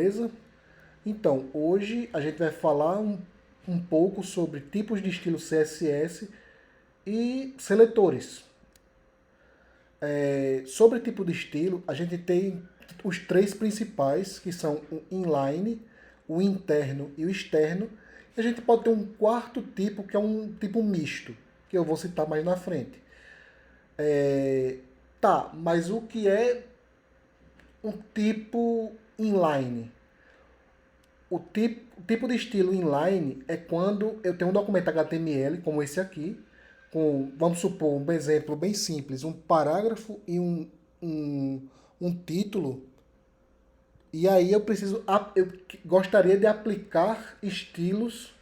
Beleza? Então, hoje a gente vai falar um pouco sobre tipos de estilo CSS e seletores. Sobre tipo de estilo, a gente tem os três principais, que são o inline, o interno e o externo. E a gente pode ter um quarto tipo, que é um tipo misto, que eu vou citar mais na frente. Tá, mas o que é um tipo inline? O tipo de estilo inline é quando eu tenho um documento HTML, como esse aqui, com, vamos supor, um exemplo bem simples, um parágrafo e um, um título, e aí eu gostaria de aplicar estilos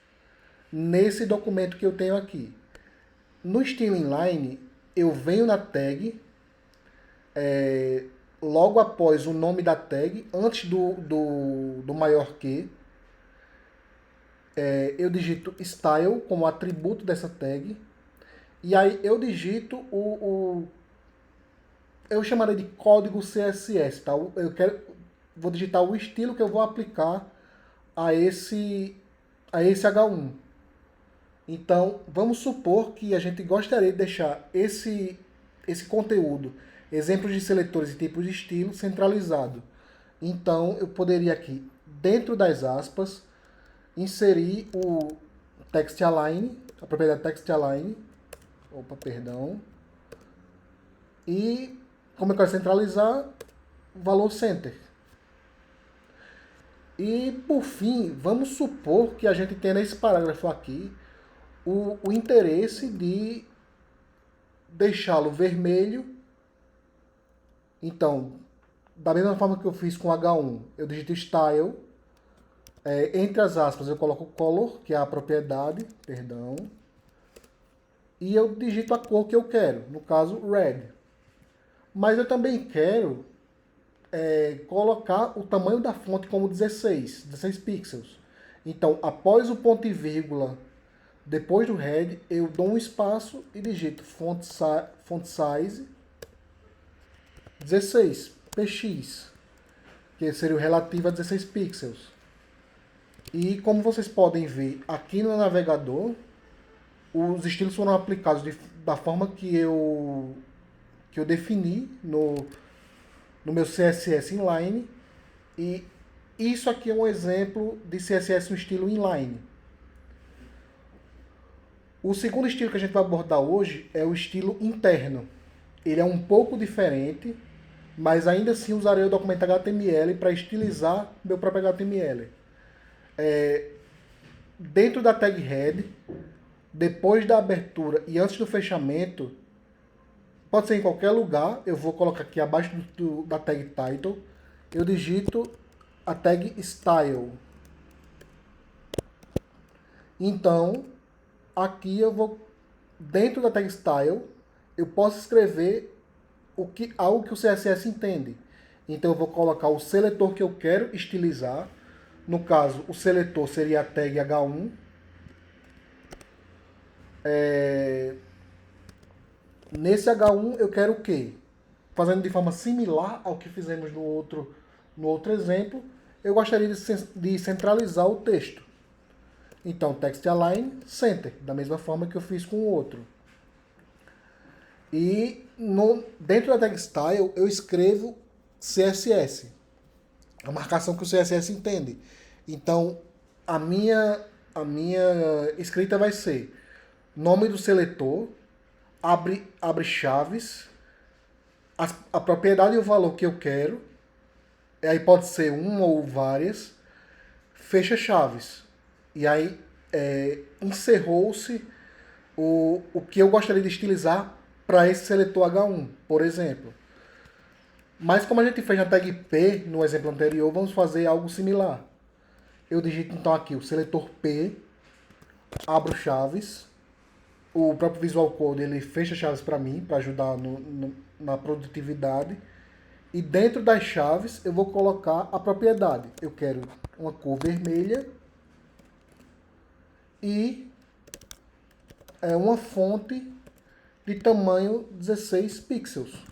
nesse documento que eu tenho aqui. No estilo inline, eu venho na tag, logo após o nome da tag, antes do maior que, eu digito style como atributo dessa tag. E aí eu digito eu chamaria de código CSS, tá? Vou digitar o estilo que eu vou aplicar a esse H1. Então, vamos supor que a gente gostaria de deixar esse conteúdo, exemplos de seletores e tipos de estilo, centralizado. Então, eu poderia aqui, dentro das aspas, inserir o text align, a propriedade text align, perdão, e como eu quero centralizar, valor center. E por fim, vamos supor que a gente tenha nesse parágrafo aqui o interesse de deixá-lo vermelho. Então, da mesma forma que eu fiz com H1, eu digito style, entre as aspas eu coloco color, que é a propriedade, perdão, e eu digito a cor que eu quero, no caso red. Mas eu também quero colocar o tamanho da fonte como 16 pixels. Então, após o ponto e vírgula, depois do head, eu dou um espaço e digito font size 16 px, que seria o relativo a 16 pixels. E como vocês podem ver aqui no navegador, os estilos foram aplicados da forma que eu defini no meu CSS inline. E isso aqui é um exemplo de CSS no estilo inline. O segundo estilo que a gente vai abordar hoje é o estilo interno. Ele é um pouco diferente, mas ainda assim usarei o documento HTML para estilizar meu próprio HTML. Dentro da tag head, depois da abertura e antes do fechamento, pode ser em qualquer lugar, eu vou colocar aqui abaixo da tag title, eu digito a tag style. Então, aqui eu vou, dentro da tag style, eu posso escrever algo que o CSS entende. Então eu vou colocar o seletor que eu quero estilizar. No caso, o seletor seria a tag H1. Nesse H1 eu quero o quê? Fazendo de forma similar ao que fizemos no outro exemplo, eu gostaria de centralizar o texto. Então, text align center, da mesma forma que eu fiz com o outro. E dentro da tag style eu escrevo CSS, a marcação que o CSS entende. Então, a minha escrita vai ser nome do seletor, abre chaves, a propriedade e o valor que eu quero, aí pode ser uma ou várias, fecha chaves. E aí encerrou-se o que eu gostaria de estilizar para esse seletor H1, por exemplo. Mas como a gente fez na tag P no exemplo anterior, vamos fazer algo similar. Eu digito então aqui o seletor P, abro chaves, o próprio Visual Code ele fecha chaves para mim, para ajudar na produtividade. E dentro das chaves eu vou colocar a propriedade. Eu quero uma cor vermelha e uma fonte de tamanho 16 pixels.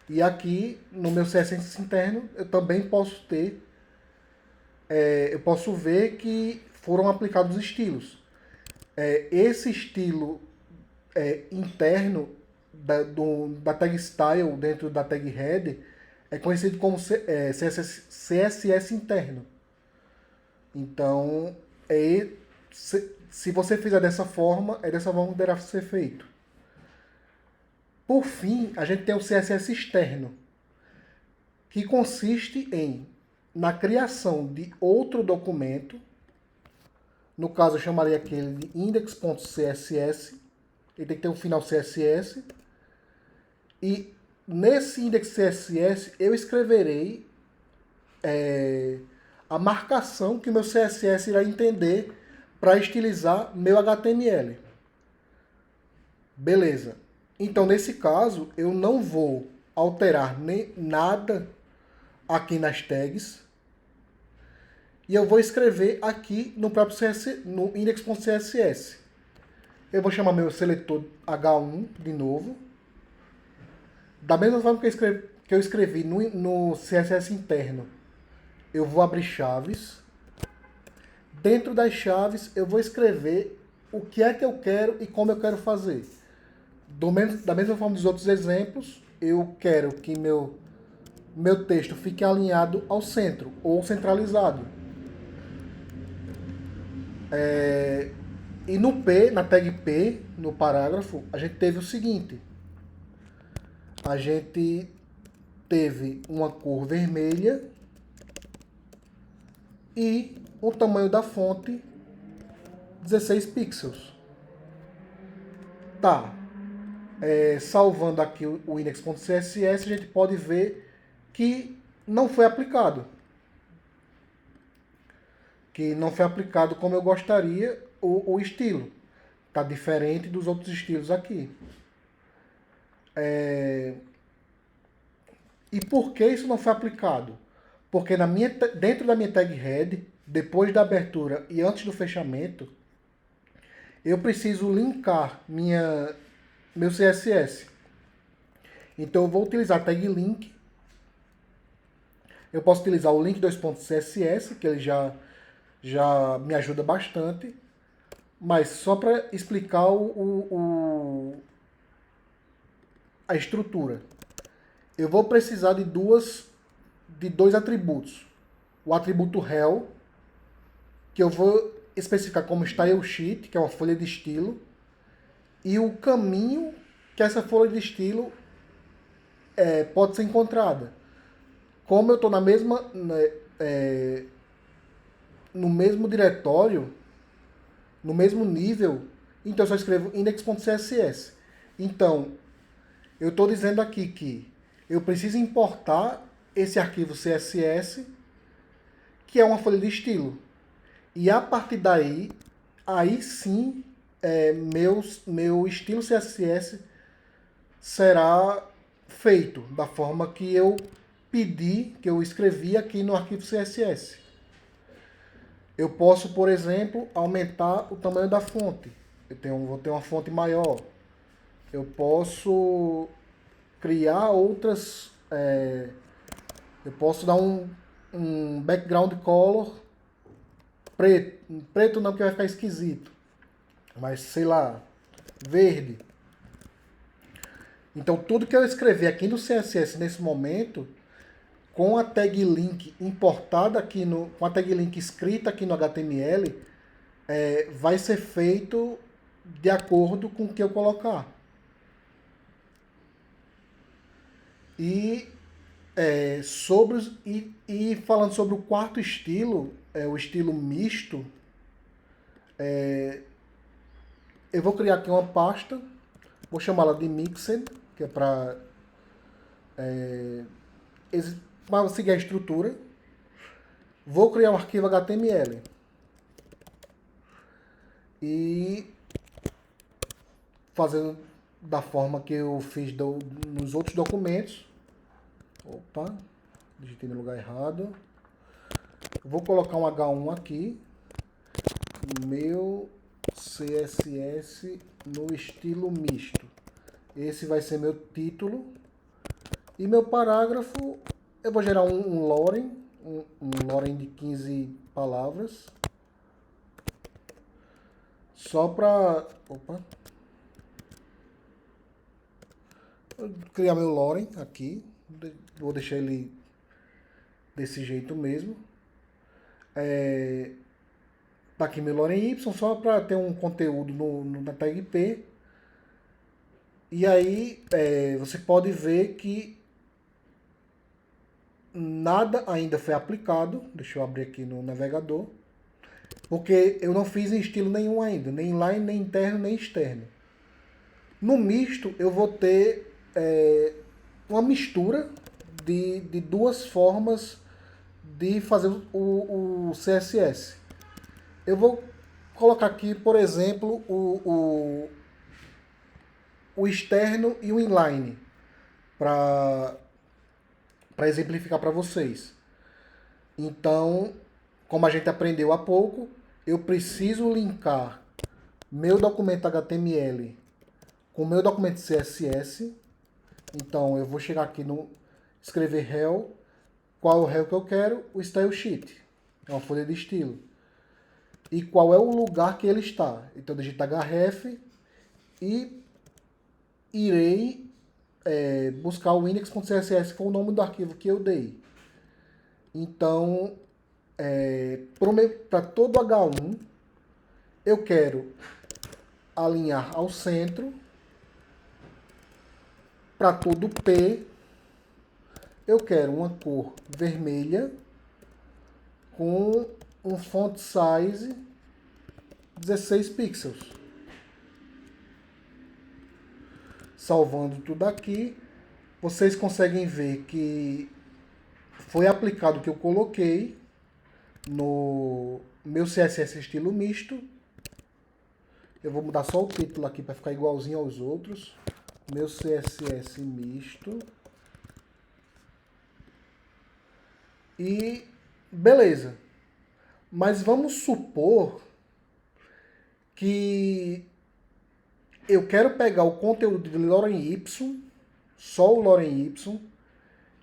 E aqui no meu CSS interno eu também posso ter, eu posso ver que foram aplicados estilos. Esse estilo interno da tag style dentro da tag header é conhecido como CSS interno. Então, se você fizer dessa forma, é dessa forma que deverá ser feito. Por fim, a gente tem o CSS externo, que consiste na criação de outro documento. No caso, eu chamaria aquele de index.css. Ele tem que ter um final CSS. E nesse index.css eu escreverei a marcação que o meu CSS irá entender para estilizar meu HTML. Beleza. Então, nesse caso, eu não vou alterar nem nada aqui nas tags. E eu vou escrever aqui no próprio no index.css. Eu vou chamar meu seletor H1 de novo. Da mesma forma que eu escrevi no CSS interno, eu vou abrir chaves. Dentro das chaves, eu vou escrever o que é que eu quero e como eu quero fazer. Da mesma forma dos outros exemplos, eu quero que meu texto fique alinhado ao centro ou centralizado. E no P, na tag P, no parágrafo, a gente teve o seguinte. A gente teve uma cor vermelha e o tamanho da fonte 16 pixels. Tá. Salvando aqui o index.css, a gente pode ver que não foi aplicado. Que não foi aplicado como eu gostaria o estilo. Está diferente dos outros estilos aqui. E por que isso não foi aplicado? Porque dentro da minha tag head, depois da abertura e antes do fechamento, eu preciso linkar meu CSS. Então eu vou utilizar a tag link. Eu posso utilizar o link 2.css, que ele já me ajuda bastante. Mas só para explicar a estrutura. Eu vou precisar de dois atributos. O atributo Hell, que eu vou especificar como style sheet, que é uma folha de estilo, e o caminho que essa folha de estilo pode ser encontrada. Como eu estou no mesmo diretório, no mesmo nível, então eu só escrevo index.css. Então, eu estou dizendo aqui que eu preciso importar esse arquivo CSS, que é uma folha de estilo. E a partir daí, aí sim, meu estilo CSS será feito da forma que eu pedi, que eu escrevi aqui no arquivo CSS. Eu posso, por exemplo, aumentar o tamanho da fonte. Vou ter uma fonte maior. Eu posso criar outras... eu posso dar um background color preto. Preto não, porque vai ficar esquisito. Mas, sei lá, verde. Então, tudo que eu escrever aqui no CSS nesse momento, com a tag link importada aqui com a tag link escrita aqui no HTML, vai ser feito de acordo com o que eu colocar. E falando sobre o quarto estilo, o estilo misto, eu vou criar aqui uma pasta, vou chamá-la de Mixed, que é para seguir a estrutura. Vou criar um arquivo HTML. E fazendo da forma que eu fiz nos outros documentos. Opa, digitei no lugar errado. Vou colocar um H1 aqui. Meu CSS no estilo misto. Esse vai ser meu título. E meu parágrafo, eu vou gerar um Loren, um Loren de 15 palavras. Só para... Opa. Vou criar meu Loren aqui. Vou deixar ele desse jeito mesmo. Tá aqui meu Loren Y, só para ter um conteúdo na tag P. E aí você pode ver que nada ainda foi aplicado. Deixa eu abrir aqui no navegador. Porque eu não fiz em estilo nenhum ainda. Nem inline, nem interno, nem externo. No misto eu vou ter uma mistura de duas formas de fazer o CSS. Eu vou colocar aqui, por exemplo, o externo e o inline para exemplificar para vocês. Então, como a gente aprendeu há pouco, eu preciso linkar meu documento HTML com o meu documento CSS. Então, eu vou chegar aqui no escrever rel. Qual é o rel que eu quero? O style sheet. É uma folha de estilo. E qual é o lugar que ele está. Então, digito href e irei buscar o index.css, que foi o nome do arquivo que eu dei. Então, para todo H1, eu quero alinhar ao centro. Para todo P, eu quero uma cor vermelha com um font size 16 pixels. Salvando tudo aqui, vocês conseguem ver que foi aplicado o que eu coloquei no meu CSS estilo misto. Eu vou mudar só o título aqui para ficar igualzinho aos outros. Meu CSS misto. E beleza. Mas vamos supor que eu quero pegar o conteúdo de Loren Y, só o Loren Y,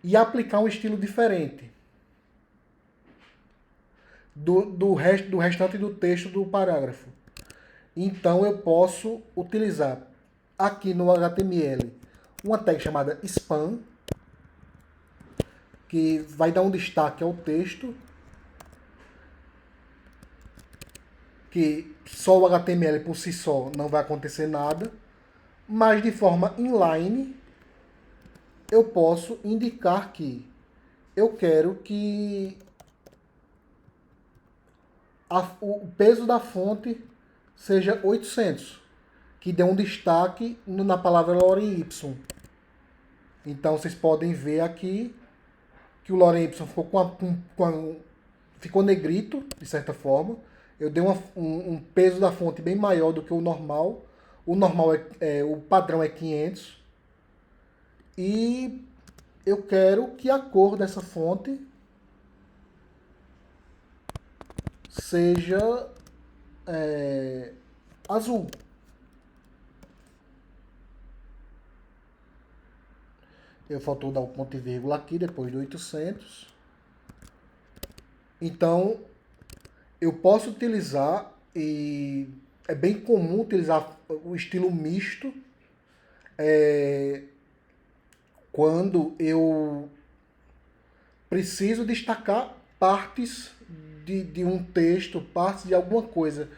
e aplicar um estilo diferente do restante do texto do parágrafo. Então eu posso utilizar aqui no HTML uma tag chamada span, que vai dar um destaque ao texto, que só o HTML por si só não vai acontecer nada, mas de forma inline eu posso indicar que eu quero que o peso da fonte seja 800, que dê um destaque na palavra Loren Y. Então vocês podem ver aqui que o Loren Y ficou negrito, de certa forma. Eu dei um peso da fonte bem maior do que o normal. O normal o padrão é 500. E eu quero que a cor dessa fonte seja azul. Eu faltou dar o ponto e vírgula aqui depois do 800. Então, eu posso utilizar, e é bem comum utilizar o estilo misto quando eu preciso destacar partes de um texto, partes de alguma coisa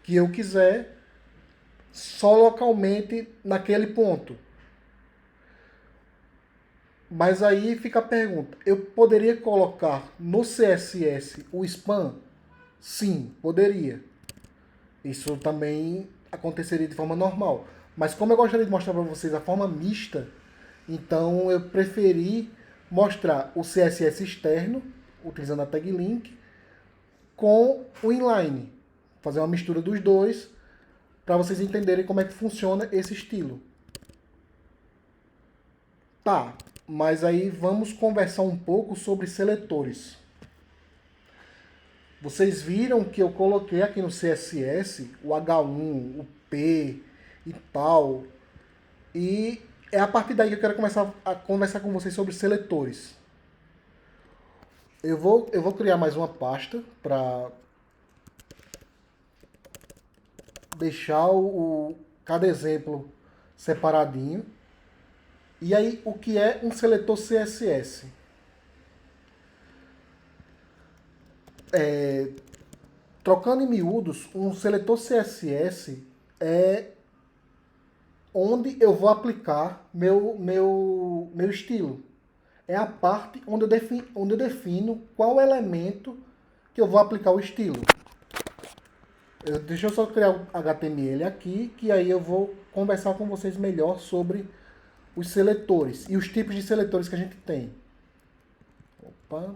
que eu quiser só localmente naquele ponto. Mas aí fica a pergunta, eu poderia colocar no CSS o spam? Sim, poderia. Isso também aconteceria de forma normal. Mas como eu gostaria de mostrar para vocês a forma mista, então eu preferi mostrar o CSS externo, utilizando a tag link, com o inline. Fazer uma mistura dos dois, para vocês entenderem como é que funciona esse estilo. Tá, mas aí vamos conversar um pouco sobre seletores. Vocês viram que eu coloquei aqui no CSS o H1, o P e tal. E É a partir daí que eu quero começar a conversar com vocês sobre seletores. Eu vou criar mais uma pasta para deixar cada exemplo separadinho. E aí, o que é um seletor CSS? Trocando em miúdos, um seletor CSS é onde eu vou aplicar meu estilo. É a parte onde eu defino qual elemento que eu vou aplicar o estilo. Deixa eu só criar o HTML aqui, que aí eu vou conversar com vocês melhor sobre os seletores e os tipos de seletores que a gente tem. Opa,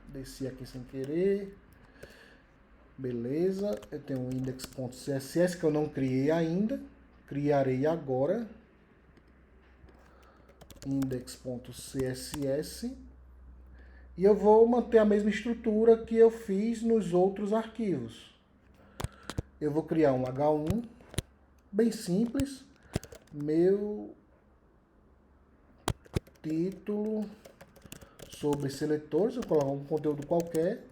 desci aqui sem querer. Beleza, eu tenho um index.css que eu não criei ainda. Criarei agora. Index.css. E eu vou manter a mesma estrutura que eu fiz nos outros arquivos. Eu vou criar um H1, bem simples. Meu título sobre seletores, eu vou colocar um conteúdo qualquer.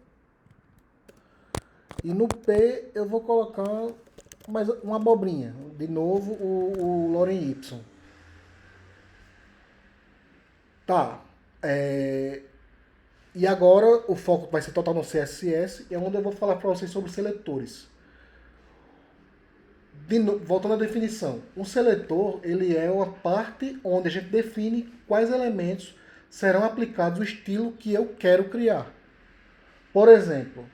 E no P eu vou colocar mais uma abobrinha. De novo o Lorem Y. Tá. E agora o foco vai ser total no CSS, é onde eu vou falar para vocês sobre seletores. Voltando à definição, um seletor ele é uma parte onde a gente define quais elementos serão aplicados no estilo que eu quero criar. Por exemplo,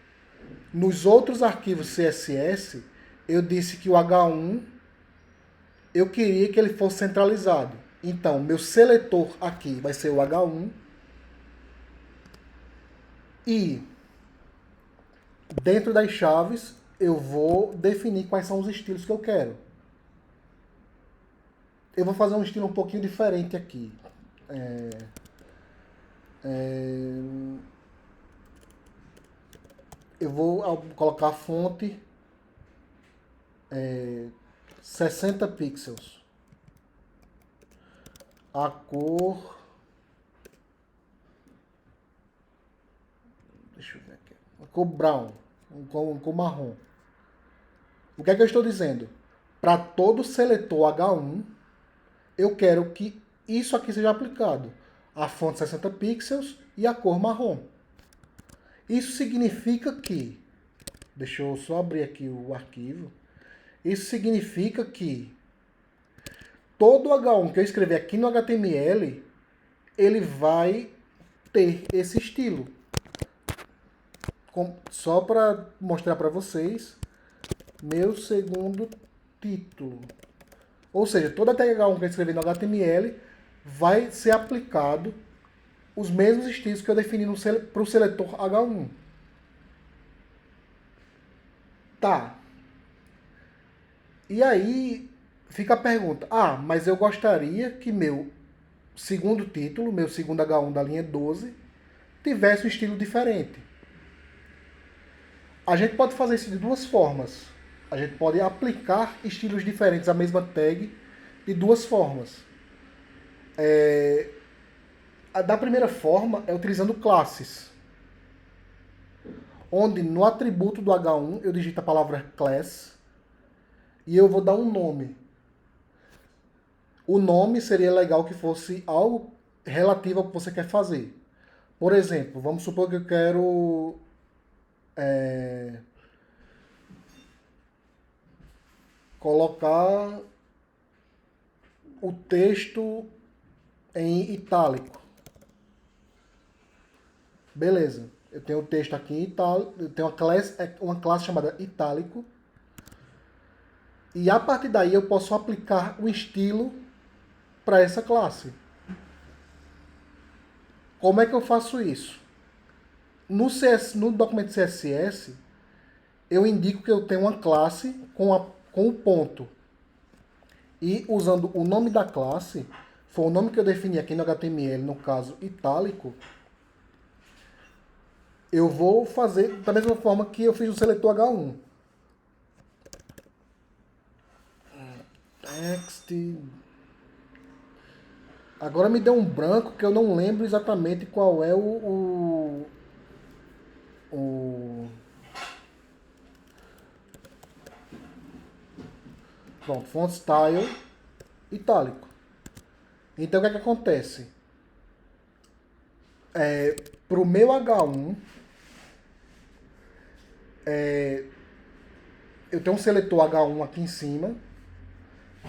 nos outros arquivos CSS, eu disse que o H1 eu queria que ele fosse centralizado. Então, meu seletor aqui vai ser o H1 e dentro das chaves eu vou definir quais são os estilos que eu quero. Eu vou fazer um estilo um pouquinho diferente aqui. Eu vou colocar a fonte 60 pixels. A cor... Deixa eu ver aqui. A cor brown. Com marrom. O que é que eu estou dizendo? Para todo seletor H1, eu quero que isso aqui seja aplicado. A fonte 60 pixels e a cor marrom. Isso significa que... Deixa eu só abrir aqui o arquivo. Isso significa que todo H1 que eu escrever aqui no HTML, ele vai ter esse estilo. Só para mostrar para vocês, meu segundo título. Ou seja, toda tag H1 que eu escrever no HTML vai ser aplicado os mesmos estilos que eu defini para o seletor H1. Tá. E aí fica a pergunta, mas eu gostaria que meu segundo título, meu segundo H1 da linha 12, tivesse um estilo diferente. A gente pode fazer isso de duas formas. A gente pode aplicar estilos diferentes à mesma tag de duas formas. Da primeira forma é utilizando classes, onde no atributo do H1 eu digito a palavra class e eu vou dar um nome. O nome seria legal que fosse algo relativo ao que você quer fazer. Por exemplo, vamos supor que eu quero colocar o texto em itálico. Beleza. Eu tenho o texto aqui em itálico, eu tenho uma classe chamada itálico. E a partir daí eu posso aplicar o estilo para essa classe. Como é que eu faço isso? No documento CSS, eu indico que eu tenho uma classe com o ponto. E usando o nome da classe, foi o nome que eu defini aqui no HTML, no caso itálico, eu vou fazer da mesma forma que eu fiz o seletor H1. Text Agora me deu um branco que eu não lembro exatamente qual é o... Pronto, font style itálico. Então o que é que acontece? Para o meu H1, eu tenho um seletor H1 aqui em cima,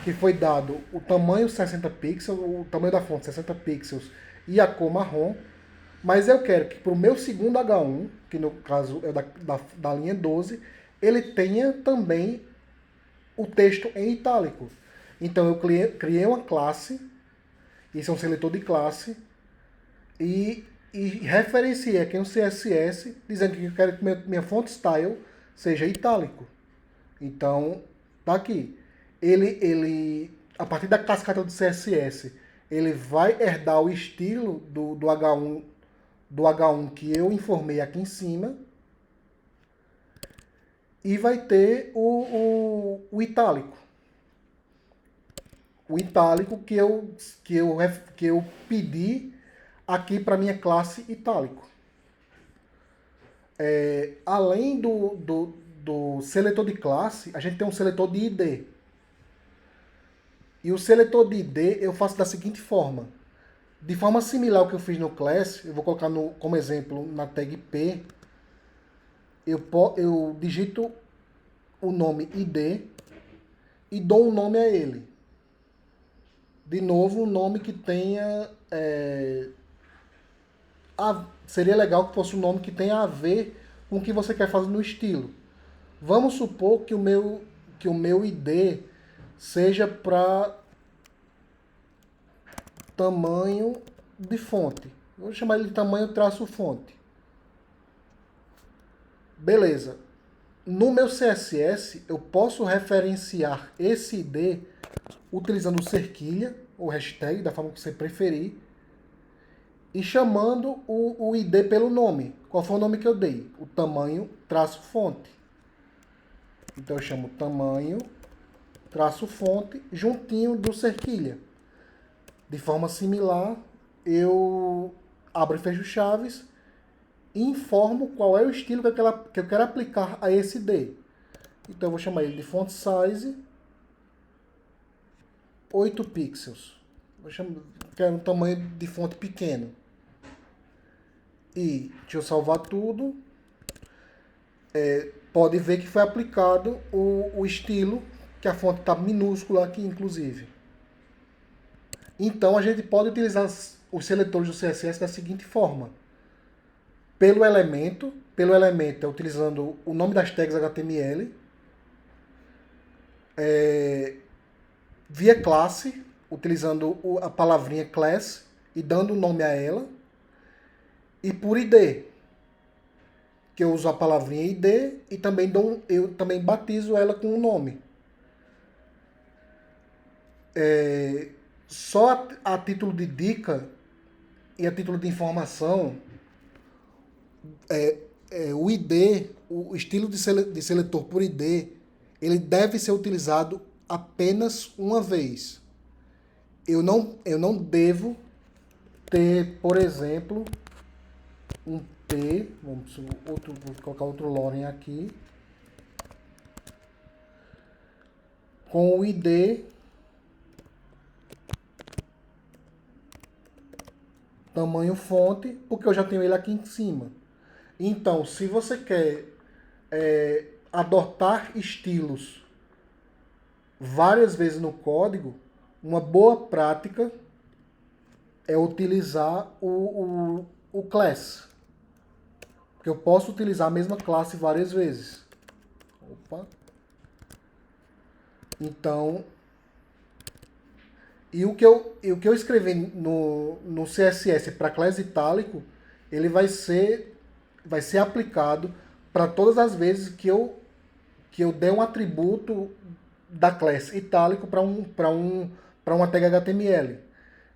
que foi dado o tamanho 60 pixels, o tamanho da fonte 60 pixels e a cor marrom, mas eu quero que para o meu segundo H1, que no caso é da linha 12, ele tenha também o texto em itálico. Então eu criei uma classe, isso é um seletor de classe, e referenciei aqui um CSS dizendo que eu quero que minha font style seja itálico. Então, tá aqui. A partir da cascata do CSS, ele vai herdar o estilo do H1 que eu informei aqui em cima e vai ter o itálico. O itálico que eu pedi aqui para minha classe itálico. Além do seletor de classe, a gente tem um seletor de ID. E o seletor de ID eu faço da seguinte forma. De forma similar ao que eu fiz no class, eu vou colocar como exemplo na tag P, eu digito o nome ID e dou um nome a ele. De novo, um nome que tenha... seria legal que fosse um nome que tenha a ver com o que você quer fazer no estilo. Vamos supor que o meu ID seja para tamanho de fonte. Vou chamar ele de tamanho traço fonte. Beleza. No meu CSS, eu posso referenciar esse ID utilizando cerquilha ou hashtag, da forma que você preferir, e chamando o ID pelo nome. Qual foi o nome que eu dei? O tamanho traço fonte. Então eu chamo tamanho traço fonte juntinho do cerquilha. De forma similar, eu abro e fecho chaves e informo qual é o estilo que eu quero aplicar a esse ID. Então eu vou chamar ele de font size 8 pixels. Quero um tamanho de fonte pequeno. E deixa eu salvar tudo. Pode ver que foi aplicado o estilo, que a fonte está minúscula aqui, inclusive. Então a gente pode utilizar os seletores do CSS da seguinte forma. Pelo elemento é utilizando o nome das tags HTML. Via classe, utilizando a palavrinha class e dando o nome a ela. E por ID, que eu uso a palavrinha ID e também eu também batizo ela com o nome. Só a título de dica e a título de informação, o ID, o estilo de seletor por ID, ele deve ser utilizado apenas uma vez. Eu não devo ter, por exemplo, um T, vou colocar outro lorem aqui, com o ID tamanho fonte, porque eu já tenho ele aqui em cima. Então, se você quer adotar estilos várias vezes no código, uma boa prática é utilizar o class. Porque eu posso utilizar a mesma classe várias vezes. Opa. Então, e o que eu escrevi no CSS para class itálico, ele vai ser aplicado para todas as vezes que eu der um atributo da class itálico para uma tag HTML.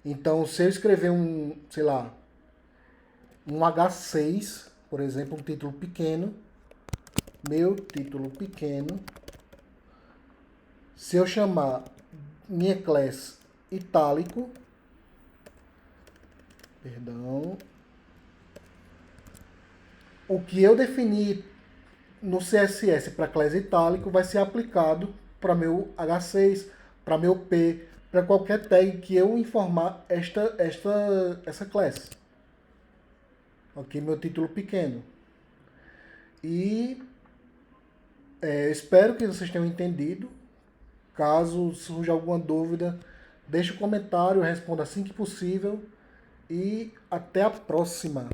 Então, se eu escrever sei lá, um H6, por exemplo, um título pequeno, meu título pequeno, se eu chamar minha class itálico, Perdão. O que eu defini no CSS para classe itálico vai ser aplicado para meu H6, para meu P, para qualquer tag que eu informar essa classe. Ok, meu título pequeno. E espero que vocês tenham entendido. Caso surja alguma dúvida, deixe um comentário, eu respondo assim que possível. E até a próxima!